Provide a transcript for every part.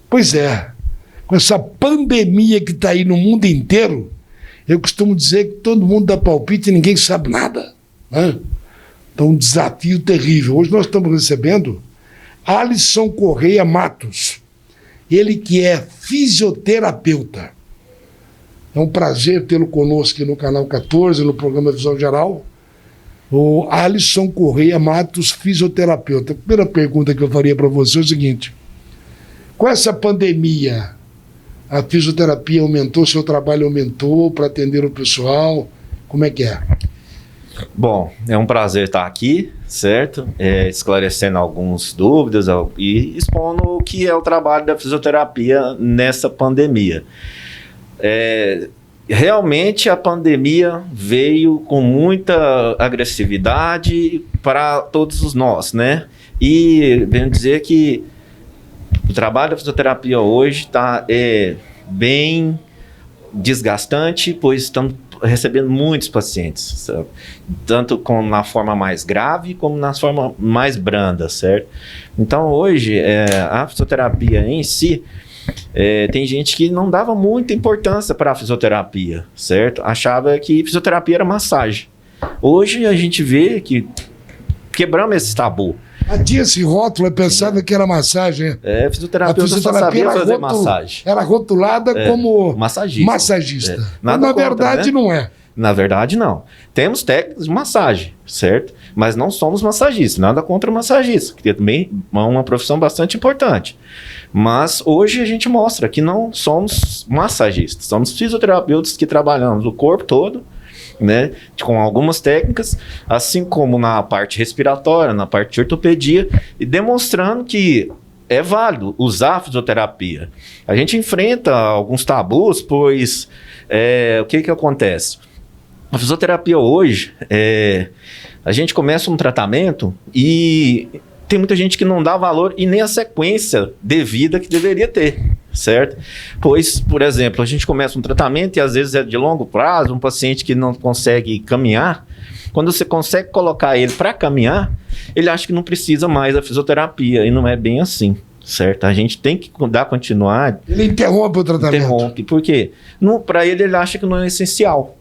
Pois é. Com essa pandemia que está aí no mundo inteiro, eu costumo dizer que todo mundo dá palpite e ninguém sabe nada, né? Então, um desafio terrível. Hoje nós estamos recebendo Alisson Correia Matos, ele que é fisioterapeuta. É um prazer tê-lo conosco aqui no Canal 14, no programa Visão Geral. O Alisson Correia Matos, fisioterapeuta. A primeira pergunta que eu faria para você é o seguinte: com essa pandemia, a fisioterapia aumentou, seu trabalho aumentou para atender o pessoal? Como é que é? Bom, é um prazer estar aqui, certo? Esclarecendo algumas dúvidas e expondo o que é o trabalho da fisioterapia nessa pandemia. Realmente a pandemia veio com muita agressividade para todos nós, né? E venho dizer que o trabalho da fisioterapia hoje está bem desgastante, pois estamos recebendo muitos pacientes, sabe? Tanto na forma mais grave como na forma mais branda, certo? Então hoje a fisioterapia em si, tem gente que não dava muita importância para a fisioterapia, certo? Achava que fisioterapia era massagem. Hoje a gente vê que quebramos esse tabu. Tinha esse rótulo, eu pensava que era massagem. Fisioterapeuta só sabia fazer massagem. Era rotulada como massagista. Mas na verdade, né? Não é. Na verdade, não. Temos técnicas de massagem, certo? Mas não somos massagistas, nada contra massagista, que também é uma profissão bastante importante. Mas hoje a gente mostra que não somos massagistas, somos fisioterapeutas que trabalhamos o corpo todo, né, com algumas técnicas, assim como na parte respiratória, na parte de ortopedia, e demonstrando que é válido usar a fisioterapia. A gente enfrenta alguns tabus, pois o que acontece? A fisioterapia hoje, a gente começa um tratamento e tem muita gente que não dá valor e nem a sequência devida que deveria ter, certo? Pois, por exemplo, a gente começa um tratamento e às vezes é de longo prazo, um paciente que não consegue caminhar, quando você consegue colocar ele para caminhar, ele acha que não precisa mais da fisioterapia e não é bem assim, certo? A gente tem que dar continuidade. Ele interrompe o tratamento. Interrompe, porque para ele acha que não é essencial.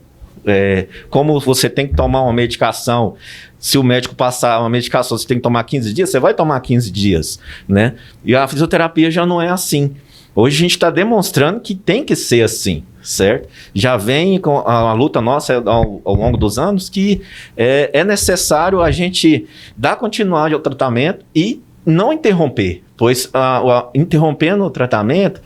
Como você tem que tomar uma medicação, se o médico passar uma medicação, você tem que tomar 15 dias, você vai tomar 15 dias, né? E a fisioterapia já não é assim. Hoje a gente está demonstrando que tem que ser assim, certo? Já vem com a luta nossa ao longo dos anos que é necessário a gente dar continuidade ao tratamento e não interromper, pois interrompendo o tratamento,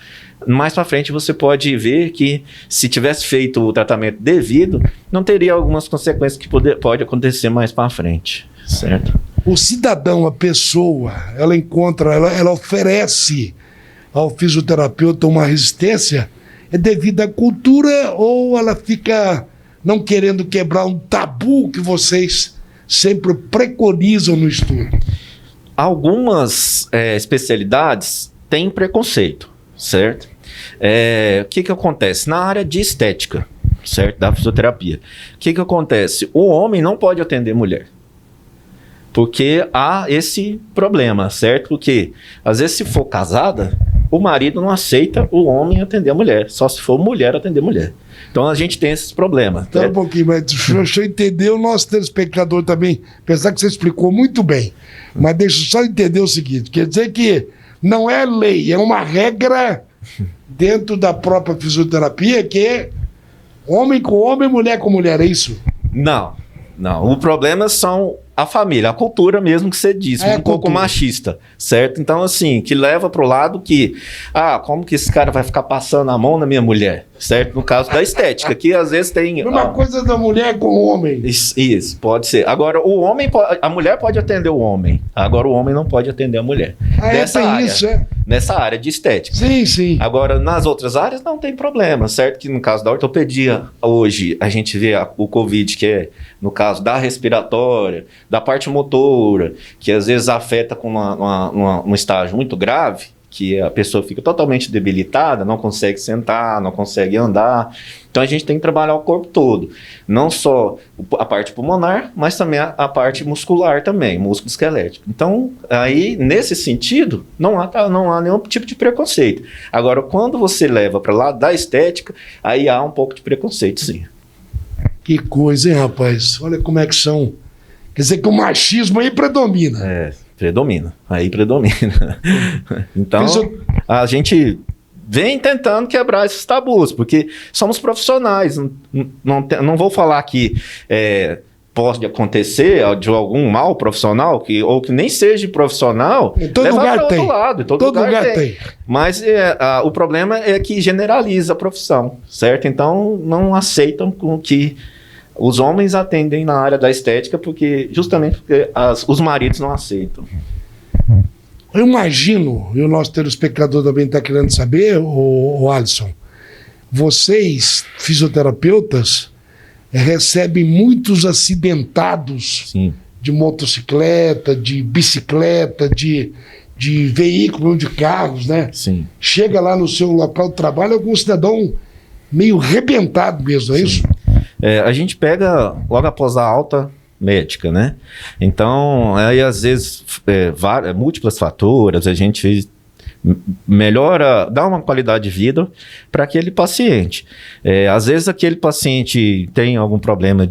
mais para frente você pode ver que se tivesse feito o tratamento devido, não teria algumas consequências que pode acontecer mais para frente, certo? O cidadão, a pessoa, ela encontra, ela oferece ao fisioterapeuta uma resistência, é devido à cultura ou ela fica não querendo quebrar um tabu que vocês sempre preconizam no estudo? Algumas especialidades têm preconceito, certo? O que acontece? Na área de estética, certo? Da fisioterapia. O que acontece? O homem não pode atender mulher. Porque há esse problema, certo? Porque, às vezes, se for casada, o marido não aceita o homem atender a mulher. Só se for mulher atender mulher. Então, a gente tem esses problemas. Então, um pouquinho, mas deixa eu entender o nosso telespectador também. Apesar que você explicou muito bem. Mas deixa eu só entender o seguinte. Quer dizer que não é lei, é uma regra dentro da própria fisioterapia que é homem com homem, mulher com mulher, é isso? Não. O problema são a família, a cultura mesmo que você disse, um pouco machista, certo? Então, assim, que leva pro lado que, como que esse cara vai ficar passando a mão na minha mulher, certo? No caso da estética, que às vezes tem... Uma coisa da mulher com o homem. Isso, pode ser. Agora, a mulher pode atender o homem, agora o homem não pode atender a mulher. Nessa área de estética. Sim. Agora, nas outras áreas não tem problema, certo? Que no caso da ortopedia, hoje, a gente vê o Covid, que é no caso da respiratória, da parte motora, que às vezes afeta com um estágio muito grave, que a pessoa fica totalmente debilitada, não consegue sentar, não consegue andar. Então a gente tem que trabalhar o corpo todo, não só a parte pulmonar, mas também a parte muscular também, músculo esquelético. Então, aí, nesse sentido, não há nenhum tipo de preconceito. Agora, quando você leva para lá da estética, aí há um pouco de preconceito, sim. Que coisa, hein, rapaz? Olha como é que são. Quer dizer que o machismo aí predomina. Predomina. Aí predomina. Então, a gente vem tentando quebrar esses tabus, porque somos profissionais. Não vou falar que pode acontecer de algum mal profissional, ou que nem seja profissional, em todo lugar tem. Lado, todo lugar tem. Mas o problema é que generaliza a profissão, certo? Então, não aceitam com que os homens atendem na área da estética, justamente porque os maridos não aceitam. Eu imagino, e o nosso telespectador também está querendo saber, o Alisson, vocês, fisioterapeutas, recebem muitos acidentados. Sim. De motocicleta, de bicicleta, de veículo, de carros, né? Sim. Chega lá no seu local de trabalho algum cidadão meio rebentado mesmo, é isso? A gente pega logo após a alta médica, né? Então, aí às vezes, múltiplas faturas, a gente melhora, dá uma qualidade de vida para aquele paciente. Às vezes aquele paciente tem algum problema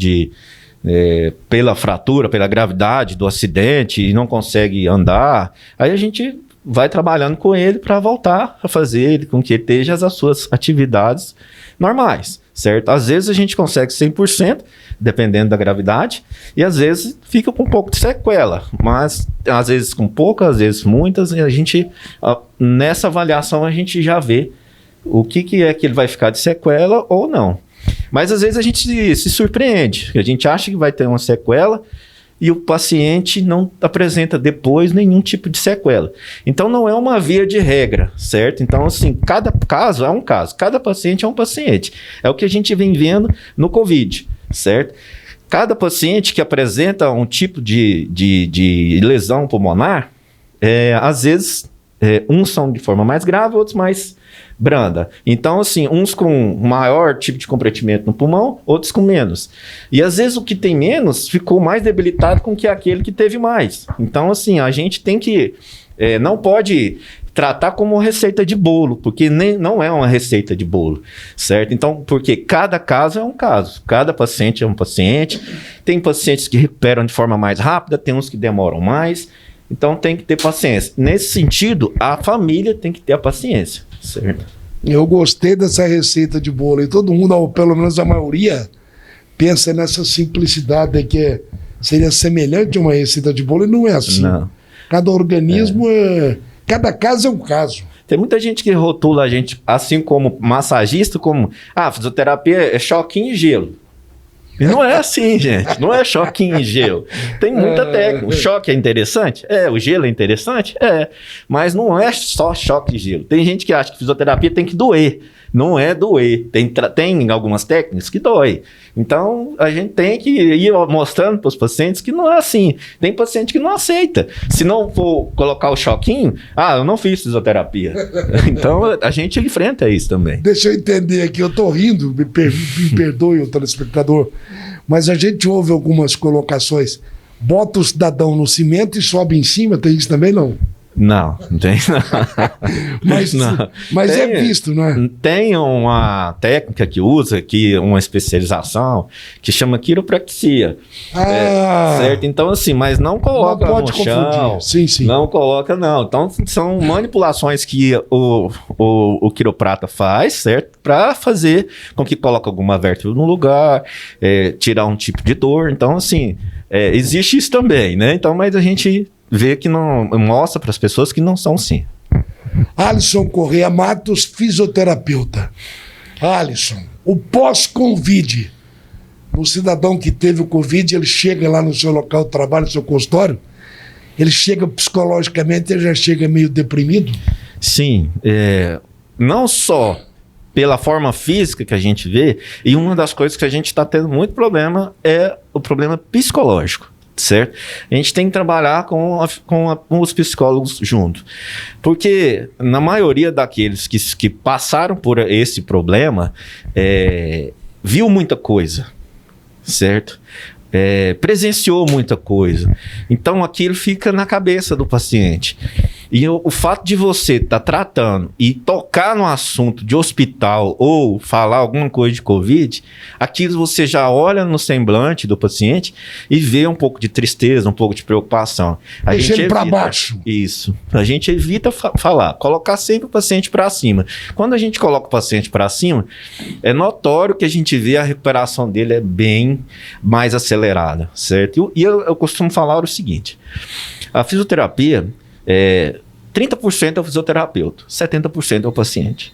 pela fratura, pela gravidade do acidente e não consegue andar, aí a gente vai trabalhando com ele para voltar a fazer ele com que ele esteja as suas atividades normais, certo? Às vezes a gente consegue 100%, dependendo da gravidade, e às vezes fica com um pouco de sequela, mas às vezes com poucas, às vezes muitas, e a gente, nessa avaliação, a gente já vê o que é que ele vai ficar de sequela ou não. Mas às vezes a gente se surpreende, a gente acha que vai ter uma sequela e o paciente não apresenta depois nenhum tipo de sequela. Então não é uma via de regra, certo? Então assim, cada caso é um caso, cada paciente é um paciente. É o que a gente vem vendo no COVID, certo? Cada paciente que apresenta um tipo de lesão pulmonar, às vezes uns são de forma mais grave, outros mais branda. Então, assim, uns com maior tipo de comprometimento no pulmão, outros com menos. E às vezes o que tem menos ficou mais debilitado com que aquele que teve mais. Então, assim, a gente tem que... não pode tratar como uma receita de bolo, porque não é uma receita de bolo, certo? Então, porque cada caso é um caso, cada paciente é um paciente, tem pacientes que recuperam de forma mais rápida, tem uns que demoram mais, então tem que ter paciência. Nesse sentido, a família tem que ter a paciência, certo? Eu gostei dessa receita de bolo, e todo mundo, ou pelo menos a maioria, pensa nessa simplicidade que seria semelhante a uma receita de bolo, e não é assim. Não. Cada organismo cada caso é um caso. Tem muita gente que rotula a gente, assim como massagista, como fisioterapia é choquinho e gelo. E não é assim, gente. Não é choquinho e gelo. Tem muita técnica. O choque é interessante? O gelo é interessante? Mas não é só choque e gelo. Tem gente que acha que fisioterapia tem que doer. Não é doer. Tem algumas técnicas que dói. Então, a gente tem que ir mostrando para os pacientes que não é assim. Tem paciente que não aceita. Se não for colocar o choquinho, eu não fiz fisioterapia. Então, a gente enfrenta isso também. Deixa eu entender aqui, eu estou rindo, me perdoe o telespectador, mas a gente ouve algumas colocações. Bota o cidadão no cimento e sobe em cima, tem isso também, não? Não tem não. Mas tem, é visto, não é? Tem uma técnica que usa, uma especialização, que chama quiropraxia. Certo? Então, assim, mas não coloca não pode no chão. Sim. Não coloca, não. Então, são manipulações que o quiroprata faz, certo? Para fazer com que coloque alguma vértebra no lugar, tirar um tipo de dor. Então, assim, existe isso também, né? Então, mas a gente vê que não mostra para as pessoas que não são sim. Alisson Correia Matos, fisioterapeuta. Alisson, o pós-Covid, o cidadão que teve o Covid, ele chega lá no seu local de trabalho, no seu consultório, ele chega psicologicamente, ele já chega meio deprimido? Sim, não só pela forma física que a gente vê, e uma das coisas que a gente está tendo muito problema é o problema psicológico. certo? A gente tem que trabalhar com os psicólogos junto. Porque na maioria daqueles que passaram por esse problema, viu muita coisa, certo? Presenciou muita coisa. Então aquilo fica na cabeça do paciente. E o fato de você estar tratando e tocar no assunto de hospital ou falar alguma coisa de Covid, aquilo você já olha no semblante do paciente e vê um pouco de tristeza, um pouco de preocupação. Deixa ele para baixo. Isso. A gente evita falar, colocar sempre o paciente para cima. Quando a gente coloca o paciente para cima, é notório que a gente vê a recuperação dele é bem mais acelerada, certo? E eu costumo falar o seguinte, a fisioterapia 30% é o fisioterapeuta, 70% é o paciente.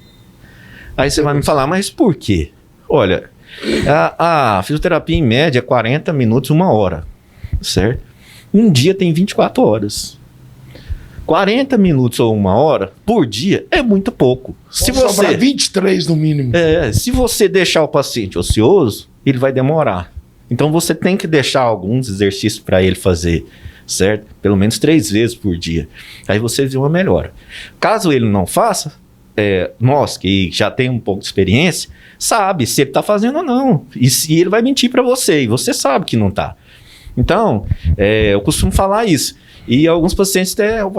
Aí você vai me falar, mas por quê? Olha, a fisioterapia em média é 40 minutos, 1 hora, certo? Um dia tem 24 horas. 40 minutos ou 1 hora por dia é muito pouco. Se você sobrar 23 no mínimo. Se você deixar o paciente ocioso, ele vai demorar. Então você tem que deixar alguns exercícios para ele fazer, certo? Pelo menos 3 vezes por dia. Aí você vê uma melhora. Caso ele não faça, nós que já tem um pouco de experiência, sabe se ele está fazendo ou não. E se ele vai mentir para você, e você sabe que não está. Então, eu costumo falar isso. E alguns pacientes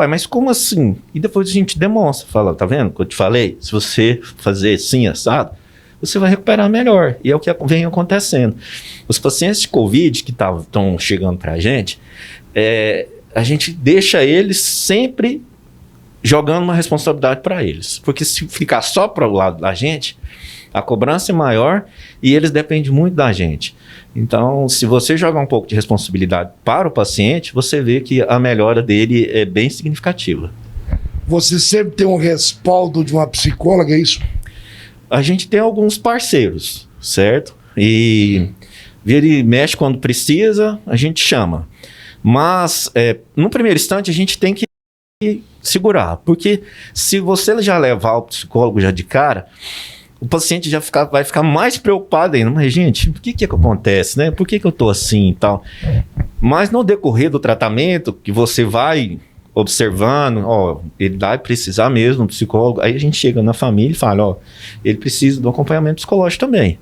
mas como assim? E depois a gente demonstra, fala, tá vendo o que eu te falei? Se você fazer assim, assado, você vai recuperar melhor. E é o que vem acontecendo. Os pacientes de Covid que estão chegando para a gente gente deixa eles sempre jogando uma responsabilidade para eles. Porque se ficar só para o lado da gente, a cobrança é maior e eles dependem muito da gente. Então, se você jogar um pouco de responsabilidade para o paciente, você vê que a melhora dele é bem significativa. Você sempre tem um respaldo de uma psicóloga, é isso? A gente tem alguns parceiros, certo? E vira e mexe quando precisa, a gente chama. Mas, no primeiro instante, a gente tem que segurar. Porque se você já levar o psicólogo já de cara, o paciente já vai ficar mais preocupado ainda. Mas, gente, o que acontece, né? Por que eu tô assim e tal? Mas no decorrer do tratamento, que você vai observando, ele vai precisar mesmo do psicólogo. Aí a gente chega na família e fala, ele precisa do acompanhamento psicológico também.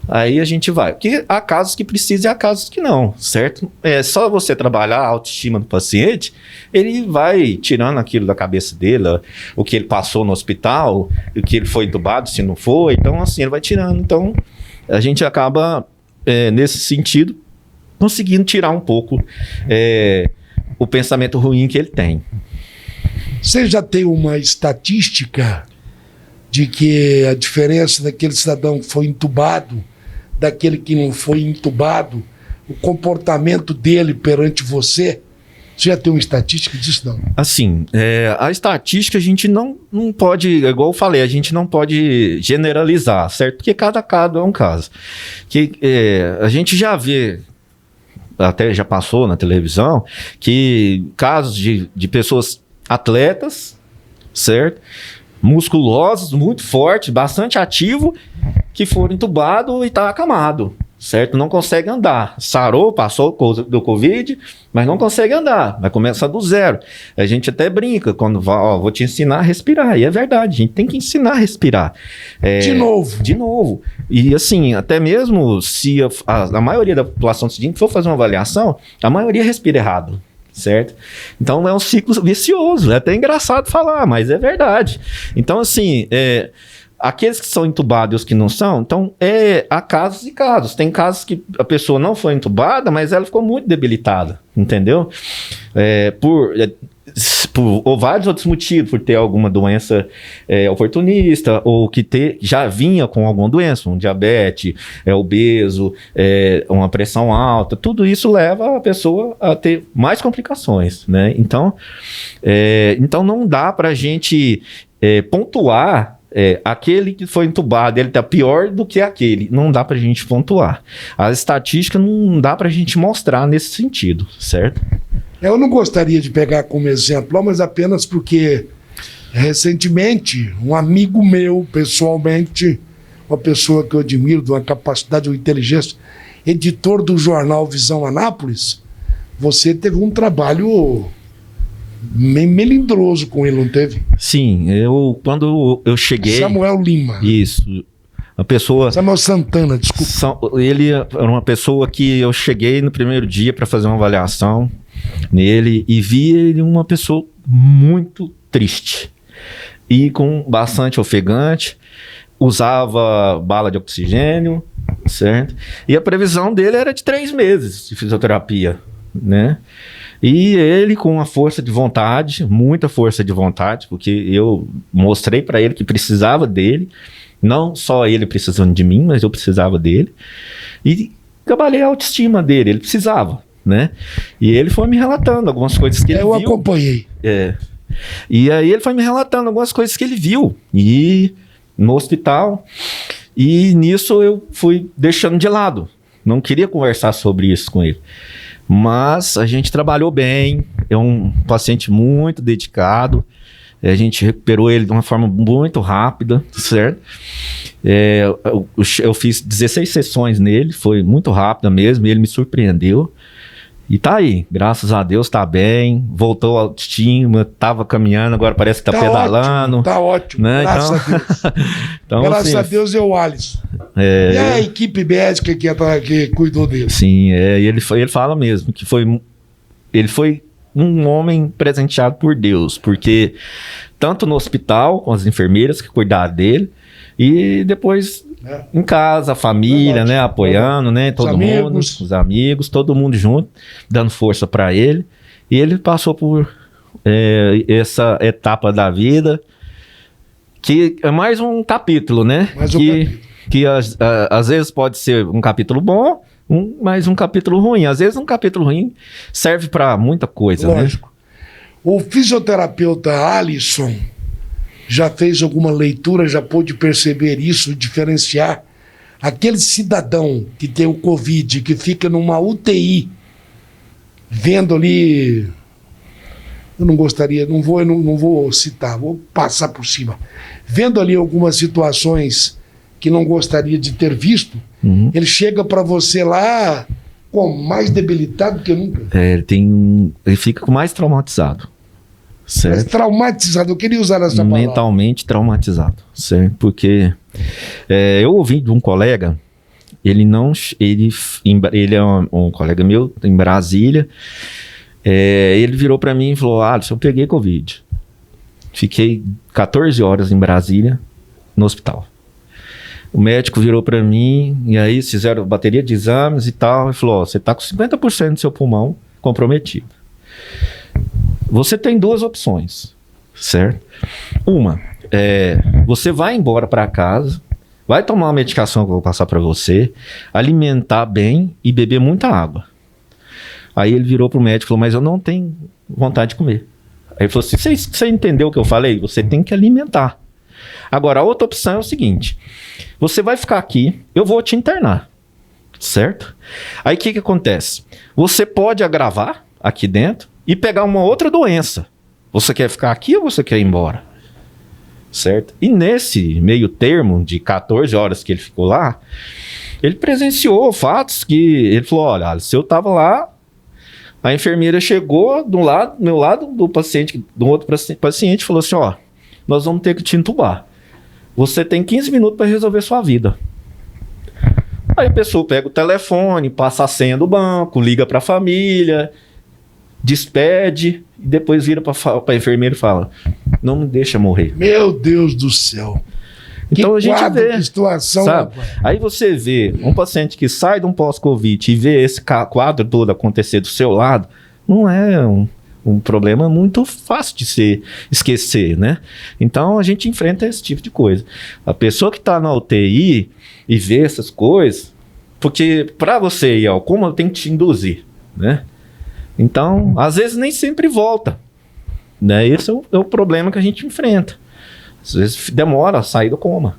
Aí a gente vai. Porque há casos que precisam e há casos que não, certo? É só você trabalhar a autoestima do paciente, ele vai tirando aquilo da cabeça dele, o que ele passou no hospital, o que ele foi entubado, se não foi. Então, assim, ele vai tirando. Então, a gente acaba, nesse sentido, conseguindo tirar um pouco o pensamento ruim que ele tem. Você já tem uma estatística de que a diferença daquele cidadão que foi entubado daquele que não foi entubado, o comportamento dele perante você? Você já tem uma estatística disso, não? Assim, a estatística a gente não pode, igual eu falei, a gente não pode generalizar, certo? Porque cada caso é um caso. A gente já vê, até já passou na televisão, que casos de pessoas atletas, certo? Musculosos, muito fortes, bastante ativo, que foram entubados e tá acamado, certo? Não consegue andar. Sarou, passou do Covid, mas não consegue andar. Vai começar do zero. A gente até brinca quando vou te ensinar a respirar. E é verdade, a gente tem que ensinar a respirar. De novo. De novo. E assim, até mesmo se a maioria da população, se a gente for fazer uma avaliação, a maioria respira errado. Certo? Então é um ciclo vicioso, é até engraçado falar, mas é verdade. Então assim, aqueles que são entubados e os que não são, então há casos e casos. Tem casos que a pessoa não foi entubada, mas ela ficou muito debilitada, entendeu? Ou vários outros motivos, por ter alguma doença oportunista, ou que já vinha com alguma doença, um diabetes, obeso, uma pressão alta, tudo isso leva a pessoa a ter mais complicações, né? Então não dá para a gente pontuar aquele que foi entubado, ele está pior do que aquele. Não dá para a gente pontuar. A estatística não dá para a gente mostrar nesse sentido, certo? Eu não gostaria de pegar como exemplo, mas apenas porque recentemente um amigo meu, pessoalmente, uma pessoa que eu admiro, de uma capacidade, de uma inteligência, editor do jornal Visão Anápolis, você teve um trabalho meio melindroso com ele, não teve? Sim, quando eu cheguei... Samuel Lima. Isso. A pessoa... Samuel Santana, desculpa. Ele era uma pessoa que eu cheguei no primeiro dia para fazer uma avaliação nele e vi ele uma pessoa muito triste e com bastante ofegante, usava bala de oxigênio, certo? E a previsão dele era de 3 meses de fisioterapia, né? E ele com uma força de vontade, muita força de vontade, porque eu mostrei para ele que precisava dele, não só ele precisando de mim, mas eu precisava dele. E trabalhei a autoestima dele, ele precisava, né? E ele foi me relatando algumas coisas que ele viu. Eu acompanhei. E aí ele foi me relatando algumas coisas que ele viu e no hospital. E nisso eu fui deixando de lado. Não queria conversar sobre isso com ele. Mas a gente trabalhou bem, é um paciente muito dedicado, a gente recuperou ele de uma forma muito rápida, certo? Eu fiz 16 sessões nele, foi muito rápida mesmo, e ele me surpreendeu. E tá aí, graças a Deus tá bem, voltou a autoestima, tava caminhando, agora parece que tá pedalando. Tá ótimo, né? Graças a Deus. Então, graças assim, a Deus é o Alisson. E a equipe médica que cuidou dele. Sim, e ele fala mesmo que ele foi um homem presenteado por Deus, porque tanto no hospital, com as enfermeiras que cuidaram dele, e depois em casa, a família, né, apoiando, né, todo mundo, os amigos, todo mundo junto, dando força para ele. E ele passou por essa etapa da vida, que é mais um capítulo, né? Que às vezes pode ser um capítulo bom, mas um capítulo ruim. Às vezes um capítulo ruim serve para muita coisa, lógico, né? O fisioterapeuta Alisson já fez alguma leitura, já pôde perceber isso, diferenciar aquele cidadão que tem o Covid, que fica numa UTI, vendo ali, eu não gostaria, não vou citar, vou passar por cima, vendo ali algumas situações que não gostaria de ter visto, ele chega para você lá mais debilitado que nunca. Ele fica mais traumatizado. Certo. Mas traumatizado, eu queria usar essa palavra. Mentalmente traumatizado, certo? Porque eu ouvi de um colega, ele é um colega meu em Brasília, ele virou para mim e falou: Alisson, eu peguei Covid. Fiquei 14 horas em Brasília, no hospital. O médico virou para mim, e aí fizeram bateria de exames e tal, e falou: você tá com 50% do seu pulmão comprometido. Você tem 2 opções, certo? Uma, você vai embora para casa, vai tomar uma medicação que eu vou passar para você, alimentar bem e beber muita água. Aí ele virou pro médico e falou: mas eu não tenho vontade de comer. Aí ele falou assim: você entendeu o que eu falei? Você tem que alimentar. Agora, a outra opção é o seguinte: você vai ficar aqui, eu vou te internar, certo? Aí o que acontece? Você pode agravar aqui dentro e pegar uma outra doença. Você quer ficar aqui ou você quer ir embora? Certo? E nesse meio termo de 14 horas que ele ficou lá, ele presenciou fatos que ele falou: olha, se eu tava lá, a enfermeira chegou do meu lado do paciente, do outro paciente, falou assim: ó, nós vamos ter que te entubar. Você tem 15 minutos para resolver sua vida. Aí a pessoa pega o telefone, passa a senha do banco, liga para a família, despede e depois vira para a enfermeira e fala: não me deixa morrer. Meu Deus do céu. Então a gente vê, que situação, sabe? Aí você vê um paciente que sai de um pós-Covid e vê esse quadro todo acontecer do seu lado, não é um problema muito fácil de se esquecer, né? Então a gente enfrenta esse tipo de coisa. A pessoa que está na UTI e vê essas coisas, porque para você ir ao coma tem que te induzir, né? Então, às vezes nem sempre volta, né? Esse é o problema que a gente enfrenta. Às vezes demora a sair do coma,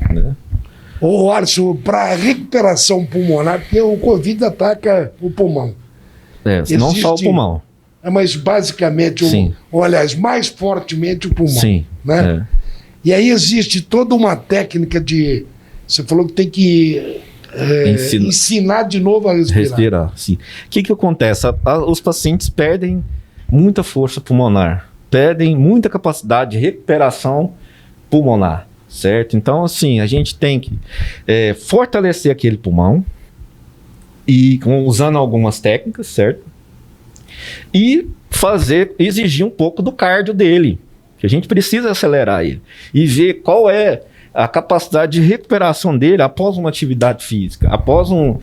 né? Ô, Alisson, para recuperação pulmonar, porque o Covid ataca o pulmão. Não só o pulmão. Mas basicamente, aliás, mais fortemente o pulmão. Sim. Né? E aí existe toda uma técnica de... Você falou que tem que ensinar de novo a respirar. Sim. O que acontece? Os pacientes perdem muita força pulmonar, perdem muita capacidade de recuperação pulmonar, certo? Então, assim, a gente tem que fortalecer aquele pulmão, e usando algumas técnicas, certo? E exigir um pouco do cardio dele, que a gente precisa acelerar ele, e ver qual é a capacidade de recuperação dele após uma atividade física, após um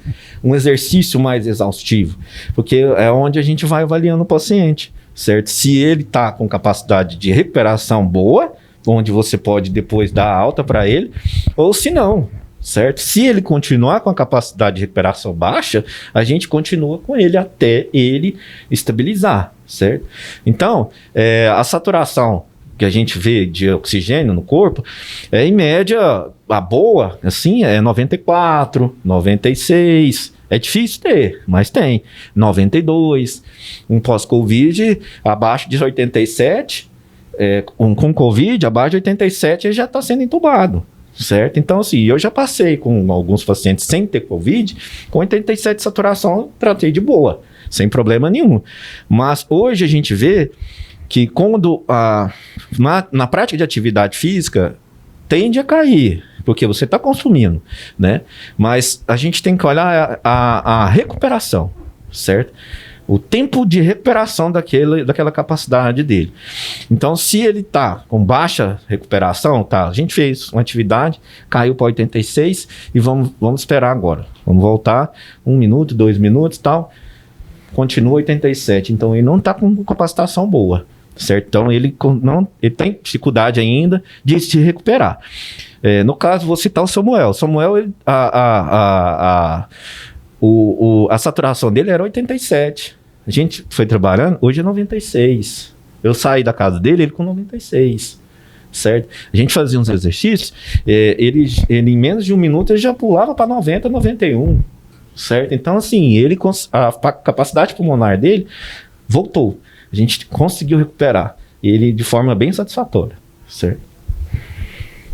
exercício mais exaustivo, porque é onde a gente vai avaliando o paciente, certo? Se ele está com capacidade de recuperação boa, onde você pode depois dar alta para ele, ou se não, certo? Se ele continuar com a capacidade de recuperação baixa, a gente continua com ele até ele estabilizar, certo? Então, a saturação que a gente vê de oxigênio no corpo, em média, a boa, assim, é 94, 96, é difícil ter, mas tem, 92, um pós-Covid abaixo de 87, com Covid abaixo de 87 ele já está sendo entubado, certo? Então, assim, eu já passei com alguns pacientes sem ter Covid, com 87 de saturação, tratei de boa, sem problema nenhum. Mas hoje a gente vê que quando na prática de atividade física tende a cair, porque você está consumindo, né? Mas a gente tem que olhar a recuperação, certo? O tempo de recuperação daquela capacidade dele. Então, se ele está com baixa recuperação, a gente fez uma atividade, caiu para 86 e vamos esperar agora. Vamos voltar 1 minuto, 2 minutos e tal. Continua 87. Então, ele não está com capacitação boa, certo? Então, ele tem dificuldade ainda de se recuperar. No caso, vou citar o Samuel. Samuel, a saturação dele era 87. A gente foi trabalhando, hoje é 96. Eu saí da casa dele, ele com 96, certo? A gente fazia uns exercícios, ele em menos de 1 minuto ele já pulava para 90, 91, certo? Então, assim, a capacidade pulmonar dele voltou. A gente conseguiu recuperar ele de forma bem satisfatória, certo?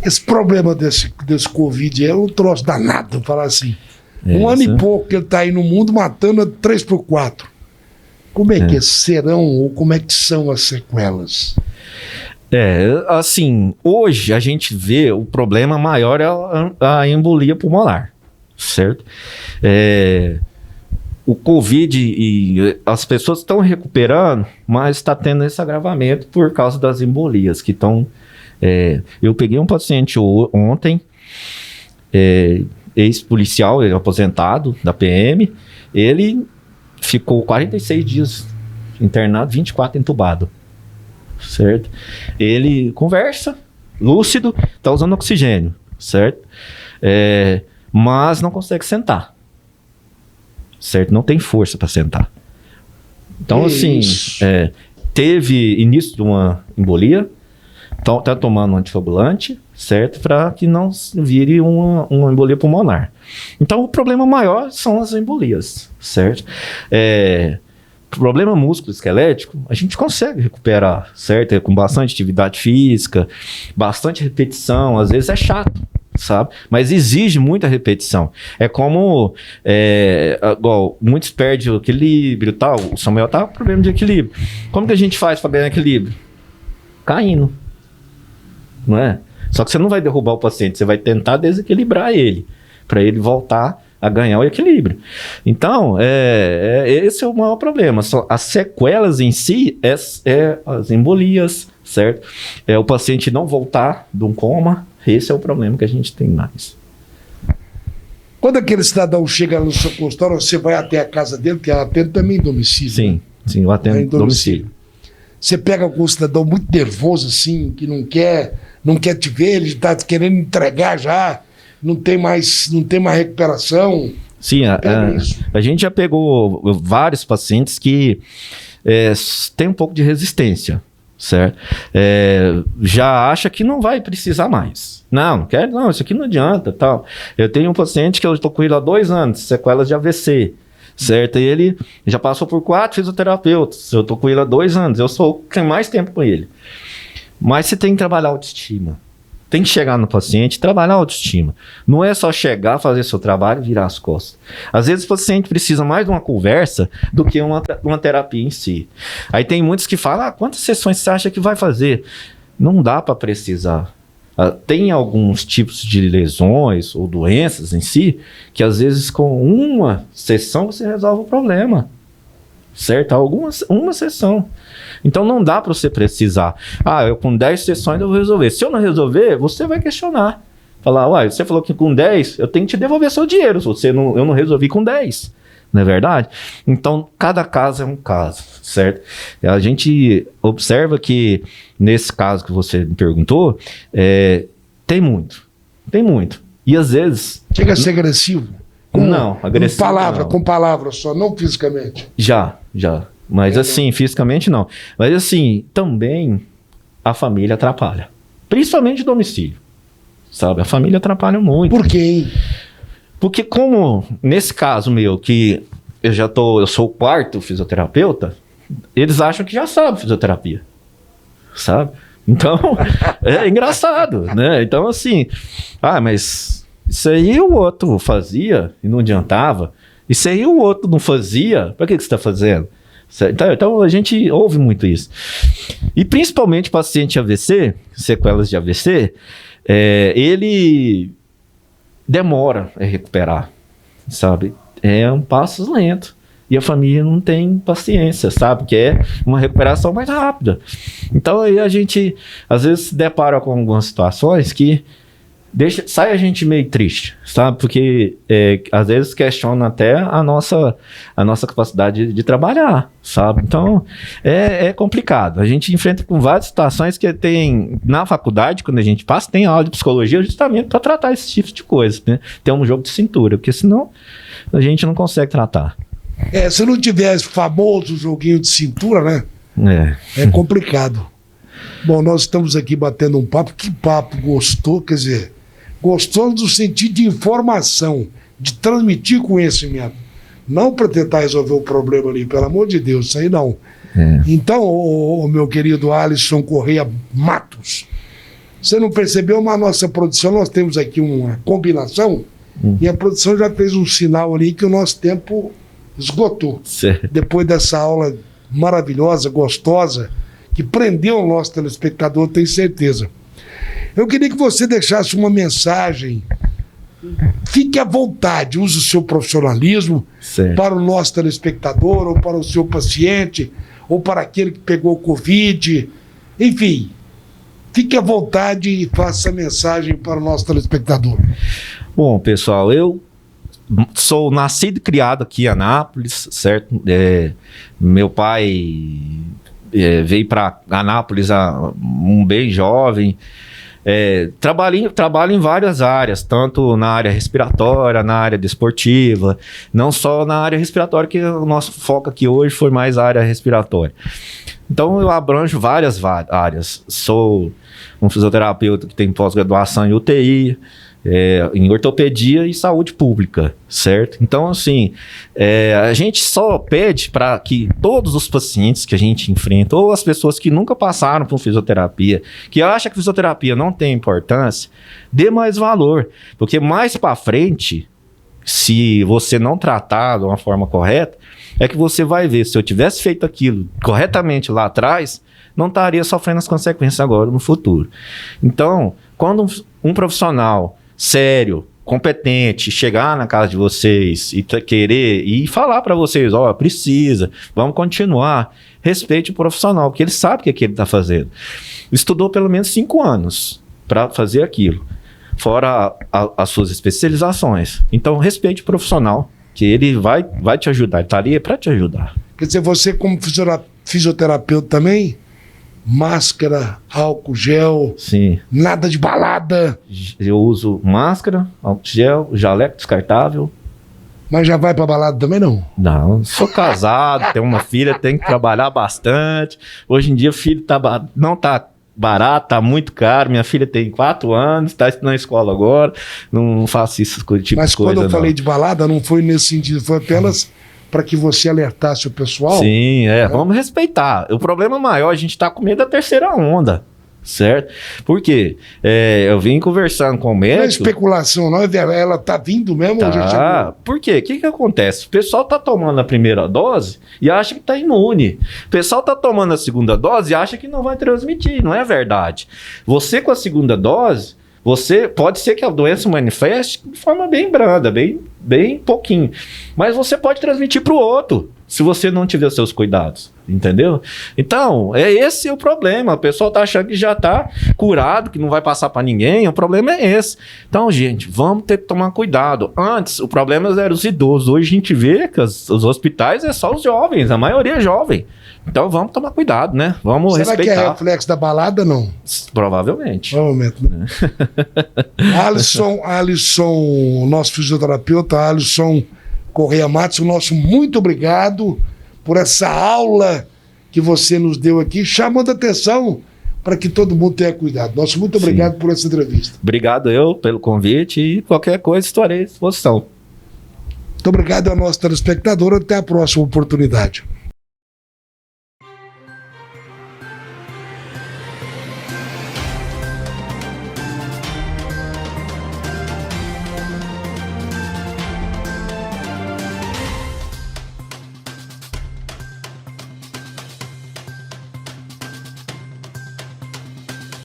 Esse problema desse Covid é um troço danado, vamos falar assim. 1 ano e pouco que ele está aí no mundo matando 3x4. Como é que serão ou como é que são as sequelas? Assim, hoje a gente vê o problema maior é a embolia pulmonar, certo? O Covid e as pessoas estão recuperando, mas está tendo esse agravamento por causa das embolias que estão... eu peguei um paciente ontem, ex-policial, ele é aposentado da PM, ele ficou 46 dias internado, 24 entubado, certo? Ele conversa, lúcido, está usando oxigênio, certo? Mas não consegue sentar, certo? Não tem força para sentar. Então, assim, teve início de uma embolia, está tomando um anticoagulante, certo? Para que não vire uma embolia pulmonar. Então, o problema maior são as embolias, certo? Problema músculo-esquelético, a gente consegue recuperar, certo? Com bastante atividade física, bastante repetição, às vezes é chato, sabe? Mas exige muita repetição. É como, igual, muitos perdem o equilíbrio e tal, o Samuel tá com problema de equilíbrio. Como que a gente faz para ganhar equilíbrio? Caindo, não é? Só que você não vai derrubar o paciente, você vai tentar desequilibrar ele, para ele voltar a ganhar o equilíbrio. Então, esse é o maior problema. As sequelas em si, as embolias, certo? O paciente não voltar de um coma, esse é o problema que a gente tem mais. Quando aquele cidadão chega no seu consultório, você vai até a casa dele, que ela atende também em domicílio. Sim, sim, eu atendo em domicílio. Você pega algum cidadão muito nervoso, assim, que não quer te ver, ele está querendo entregar já, não tem mais recuperação. Sim, a gente já pegou vários pacientes que têm um pouco de resistência, certo? Já acha que não vai precisar mais. Não quer, não, isso aqui não adianta, tal. Eu tenho um paciente que eu estou com ele há 2 anos, sequelas de AVC. Certo? E ele já passou por 4 fisioterapeutas. Eu tô com ele há 2 anos. Eu sou quem mais tempo com ele. Mas você tem que trabalhar a autoestima. Tem que chegar no paciente e trabalhar a autoestima. Não é só chegar, fazer seu trabalho e virar as costas. Às vezes o paciente precisa mais de uma conversa do que uma terapia em si. Aí tem muitos que falam, quantas sessões você acha que vai fazer? Não dá para precisar. Tem alguns tipos de lesões ou doenças em si que às vezes com uma sessão você resolve o problema. Certo? Uma sessão. Então não dá para você precisar. Eu com 10 sessões eu vou resolver. Se eu não resolver, você vai questionar. Falar, você falou que com 10 eu tenho que te devolver seu dinheiro. Se eu não resolvi com 10. Não é verdade? Então, cada caso é um caso, certo? A gente observa que, nesse caso que você me perguntou, tem muito. E às vezes... Chega a ser agressivo? Não, agressivo Com palavras só, não fisicamente. Já. Mas assim, fisicamente não. Mas assim, também a família atrapalha. Principalmente o domicílio. Sabe? A família atrapalha muito. Por quê, hein? Porque como, nesse caso meu, que eu sou o quarto fisioterapeuta, eles acham que já sabem fisioterapia. Sabe? Então, é engraçado, né? Então, assim, mas isso aí o outro fazia e não adiantava. Isso aí o outro não fazia, para que você está fazendo? Então a gente ouve muito isso. E principalmente paciente AVC, sequelas de AVC, ele demora a recuperar, sabe? É um passo lento. E a família não tem paciência, sabe? Que é uma recuperação mais rápida. Então aí a gente, às vezes, se depara com algumas situações que sai a gente meio triste, sabe? Porque às vezes questiona até a nossa capacidade de trabalhar, sabe? Então é complicado. A gente enfrenta com várias situações que tem na faculdade, quando a gente passa, tem aula de psicologia justamente para tratar esse tipo de coisa, né? Tem um jogo de cintura, porque senão a gente não consegue tratar. Se não tivesse famoso joguinho de cintura, né? É complicado. Bom, nós estamos aqui batendo um papo. Que papo gostou, quer dizer, gostoso no sentido de informação, de transmitir conhecimento. Não para tentar resolver o problema ali, pelo amor de Deus, isso aí não. Então, meu querido Alisson Correia Matos, você não percebeu, mas a nossa produção, nós temos aqui uma combinação, e a produção já fez um sinal ali que o nosso tempo esgotou. Certo. Depois dessa aula maravilhosa, gostosa, que prendeu o nosso telespectador, tenho certeza. Eu queria que você deixasse uma mensagem. Fique à vontade, use o seu profissionalismo para o nosso telespectador, ou para o seu paciente, ou para aquele que pegou o Covid. Enfim, fique à vontade e faça a mensagem para o nosso telespectador. Bom, pessoal, eu sou nascido e criado aqui em Anápolis, certo? Meu pai veio para Anápolis bem jovem. Trabalho em várias áreas, tanto na área respiratória, na área desportiva, não só na área respiratória, que o nosso foco aqui hoje foi mais a área respiratória. Então eu abranjo várias áreas. Sou um fisioterapeuta que tem pós-graduação em UTI, em ortopedia e saúde pública, certo? Então, assim, a gente só pede para que todos os pacientes que a gente enfrenta, ou as pessoas que nunca passaram por fisioterapia, que acham que fisioterapia não tem importância, dê mais valor, porque mais para frente, se você não tratar de uma forma correta, é que você vai ver, se eu tivesse feito aquilo corretamente lá atrás, não estaria sofrendo as consequências agora no futuro. Então, quando um profissional sério, competente, chegar na casa de vocês e querer e falar para vocês, precisa, vamos continuar, respeite o profissional, porque ele sabe o que ele está fazendo. Estudou pelo menos 5 anos para fazer aquilo, fora as suas especializações. Então, respeite o profissional, que ele vai te ajudar, ele está ali para te ajudar. Quer dizer, você como fisioterapeuta também, máscara, álcool gel, sim, nada de balada. Eu uso máscara, álcool gel, jaleco descartável. Mas já vai pra balada também, não? Não, sou casado, tenho uma filha, tenho que trabalhar bastante. Hoje em dia o filho não tá barato, tá muito caro. Minha filha tem 4 anos, tá na escola agora. Não faço isso tipo de coisa. Mas quando eu falei de balada, não foi nesse sentido, foi apenas para que você alertasse o pessoal. Sim, vamos respeitar. O problema maior, a gente tá com medo da terceira onda, certo? Por quê? Eu vim conversando com o Não é médico... especulação, não. Ela tá vindo mesmo ou já chegou? Tá. Por quê? O que acontece? O pessoal tá tomando a primeira dose e acha que tá imune. O pessoal tá tomando a segunda dose e acha que não vai transmitir. Não é verdade. Você com a segunda dose, pode ser que a doença manifeste de forma bem branda, bem pouquinho. Mas você pode transmitir para o outro, se você não tiver seus cuidados. Entendeu? Então, esse é o problema. O pessoal tá achando que já tá curado, que não vai passar para ninguém. O problema é esse. Então, gente, vamos ter que tomar cuidado. Antes, o problema era os idosos. Hoje a gente vê que os hospitais é só os jovens, a maioria é jovem. Então, vamos tomar cuidado, né? Vamos respeitar. Será que é reflexo da balada, não? Provavelmente. Provavelmente, né? Alisson, nosso fisioterapeuta, Alisson Correia Matos, nosso muito obrigado por essa aula que você nos deu aqui, chamando a atenção para que todo mundo tenha cuidado. Nosso muito obrigado por essa entrevista. Obrigado eu pelo convite e qualquer coisa estarei à disposição. Muito obrigado ao nosso telespectador. Até a próxima oportunidade.